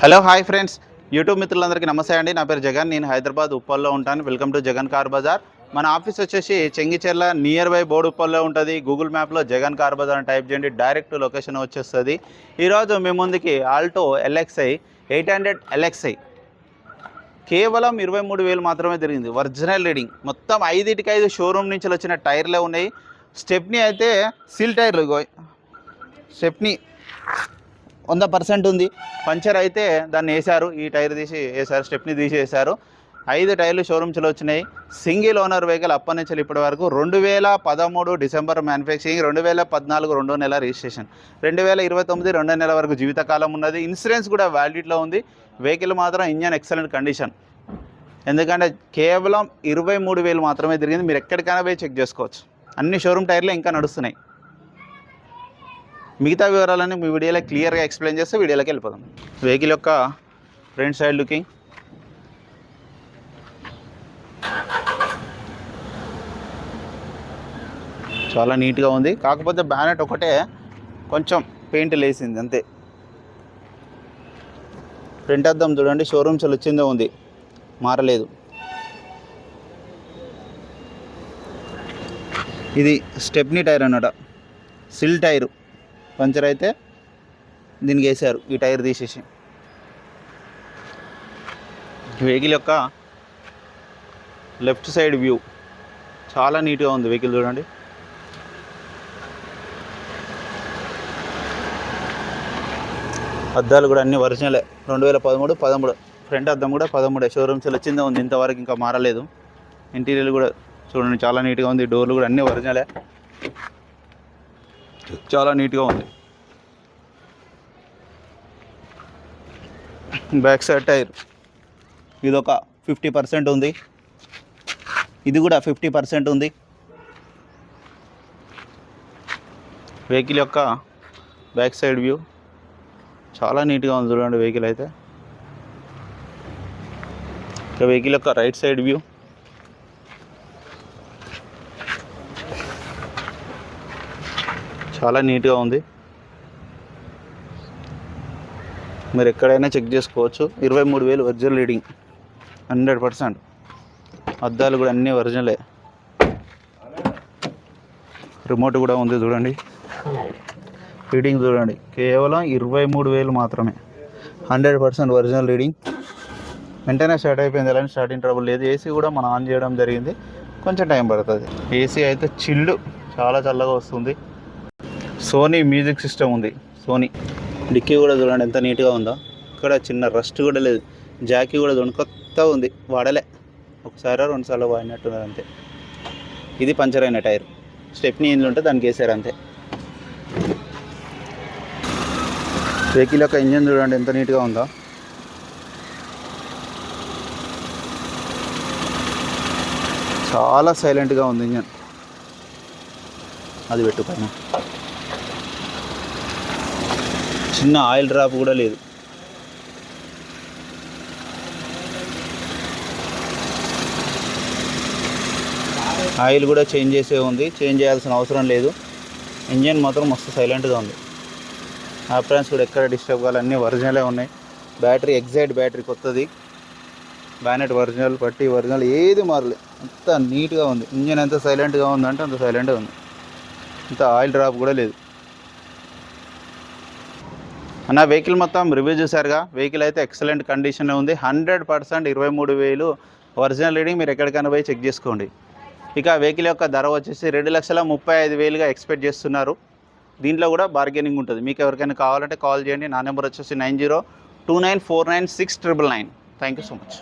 Hello hi friends, YouTube మిత్రులందరికీ నమస్తే అండి. నా పేరు జగన్, నేను హైదరాబాద్ ఉప్పల్లో ఉంటాను. Welcome to Jagan car Bazaar. మన ఆఫీస్ వచ్చేసి చెంగిచెర్ల నియర్ బై బోర్డు ఉప్పల్లో ఉంటుంది. గూగుల్ మ్యాప్లో జగన్ కార్ బజార్ అని టైప్ చేయండి, డైరెక్ట్ లొకేషన్ వచ్చేస్తుంది. ఈరోజు మీ ముందుకి ఆల్టో LXi 800 LXi కేవలం 23,000 మాత్రమే తిరిగింది. ఒరిజినల్ రీడింగ్ మొత్తం 5/5 షోరూమ్ నుంచి వచ్చిన టైర్లే ఉన్నాయి. స్టెప్నీ అయితే సీల్ టైర్లు, స్టెప్నీ 100% ఉంది. పంచర్ అయితే దాన్ని వేశారు, ఈ టైర్ తీసి వేశారు, స్టెప్ని తీసి వేశారు. 5 టైర్లు షోరూమ్స్లో వచ్చినాయి. సింగిల్ ఓనర్ వెహికల్ అప్పటి నుంచి ఇప్పటి వరకు 2013 డిసెంబర్ మ్యానుఫ్యాక్చరింగ్, 2014 2వ నెల రిజిస్ట్రేషన్, 2029 2వ నెల వరకు జీవితకాలం ఉన్నది. ఇన్సూరెన్స్ కూడా వ్యాలిడిటీలో ఉంది. వెహికల్ మాత్రం ఇంజన్ ఎక్సలెంట్ కండిషన్. ఎందుకంటే కేవలం 23,000 మాత్రమే తిరిగింది. మీరు ఎక్కడికైనా పోయి చెక్ చేసుకోవచ్చు. అన్ని షోరూమ్ టైర్లు ఇంకా నడుస్తున్నాయి. మిగతా వివరాలన్నీ మీ వీడియోలో క్లియర్గా ఎక్స్ప్లెయిన్ చేస్తే వీడియోలోకి వెళ్ళిపోదాం. వెహికల్ యొక్క ఫ్రంట్ సైడ్ లుకింగ్, చాలా నీట్గా ఉంది. కాకపోతే బ్యానెట్ ఒకటే కొంచెం పెయింట్ లేసింది అంతే. ఫ్రంట్ అద్దం చూడండి, షోరూమ్స్ వచ్చిందే ఉంది, మారలేదు. ఇది స్టెప్నీ టైర్ అన్నమాట, సిల్ టైరు. పంచర్ అయితే దీనికి వేసారు, ఈ టైర్ తీసేసి. వెహికల్ యొక్క లెఫ్ట్ సైడ్ వ్యూ చాలా నీట్గా ఉంది. వెహికల్ చూడండి, అద్దాలు కూడా అన్ని ఒరిజినలే. 2013 ఫ్రంట్ అద్దం కూడా 13 షోరూమ్స్ వచ్చిందే ఉంది, ఇంతవరకు ఇంకా మారలేదు. ఇంటీరియర్ కూడా చూడండి చాలా నీట్గా ఉంది. డోర్లు కూడా అన్నీ ఒరిజినలే, చాలా నీట్గా ఉంది. బ్యాక్ సైడ్ టైర్ ఇదొక 50% ఉంది, ఇది కూడా 50% ఉంది. వెహికల్ యొక్క బ్యాక్ సైడ్ వ్యూ చాలా నీట్గా ఉంది చూడండి. వెహికల్ అయితే ఇక వెహికల్ యొక్క రైట్ సైడ్ వ్యూ చాలా నీట్గా ఉంది. మీరు ఎక్కడైనా చెక్ చేసుకోవచ్చు. 23,000 ఒరిజినల్ రీడింగ్, 100%. అద్దాలు కూడా అన్నీ ఒరిజినలే. రిమోట్ కూడా ఉంది చూడండి. రీడింగ్ చూడండి, కేవలం 23,000 మాత్రమే, 100% ఒరిజినల్ రీడింగ్. వెంటనే స్టార్ట్ అయిపోయింది, ఎలాంటి స్టార్టింగ్ ట్రబుల్ లేదు. ఏసీ కూడా మనం ఆన్ చేయడం జరిగింది, కొంచెం టైం పడుతుంది. ఏసీ అయితే చిల్లు, చాలా చల్లగా వస్తుంది. సోనీ మ్యూజిక్ సిస్టమ్ ఉంది, సోనీ. డిక్కీ కూడా చూడండి ఎంత నీట్గా ఉందో, ఇక్కడ చిన్న రస్ట్ కూడా లేదు. జాకీ కూడా చూడండి కొత్తగా ఉంది, వాడలే, ఒకసారి 2 సార్లు వాడినట్టున్నారు అంతే. ఇది పంచర్ అయిన టైర్, స్టెప్నీ ఇంజిన్ ఉంటే దానికి వేసారు అంతే. వెహికల్ యొక్క ఇంజన్ చూడండి ఎంత నీట్గా ఉందో. చాలా సైలెంట్గా ఉంది ఇంజన్. అది పెట్టు పైన, చిన్న ఆయిల్ డ్రాప్ కూడా లేదు. ఆయిల్ కూడా చేంజ్ చేసే ఉంది, చేంజ్ చేయాల్సిన అవసరం లేదు. ఇంజన్ మాత్రం మస్తు సైలెంట్గా ఉంది. ఆప్రాన్స్ కూడా ఎక్కడ డిస్టర్బ్ కావాలి, అన్నీ ఒరిజినలే ఉన్నాయి. బ్యాటరీ ఎగ్జైట్ బ్యాటరీ కొత్తది. బ్యానెట్ ఒరిజినల్, పట్టి ఒరిజినల్, ఏది మారలేదు. అంత నీట్గా ఉంది. ఇంజన్ ఎంత సైలెంట్గా ఉందంటే అంత సైలెంట్గా ఉంది. ఇంత ఆయిల్ డ్రాప్ కూడా లేదు. అన్న వెహికల్ మొత్తం రివ్యూ చూసారుగా. వెహికల్ అయితే ఎక్సలెంట్ కండిషన్లో ఉంది, 100% 23,000 ఒరిజినల్ రీడింగ్. మీరు ఎక్కడికైనా పోయి చెక్ చేసుకోండి. ఇక వెహికల్ యొక్క ధర వచ్చేసి 2,35,000గా ఎక్స్పెక్ట్ చేస్తున్నారు. దీంట్లో కూడా బార్గెనింగ్ ఉంటుంది. మీకు ఎవరికైనా కావాలంటే కాల్ చేయండి. నా నెంబర్ వచ్చేసి 9029496999. Thank you so much.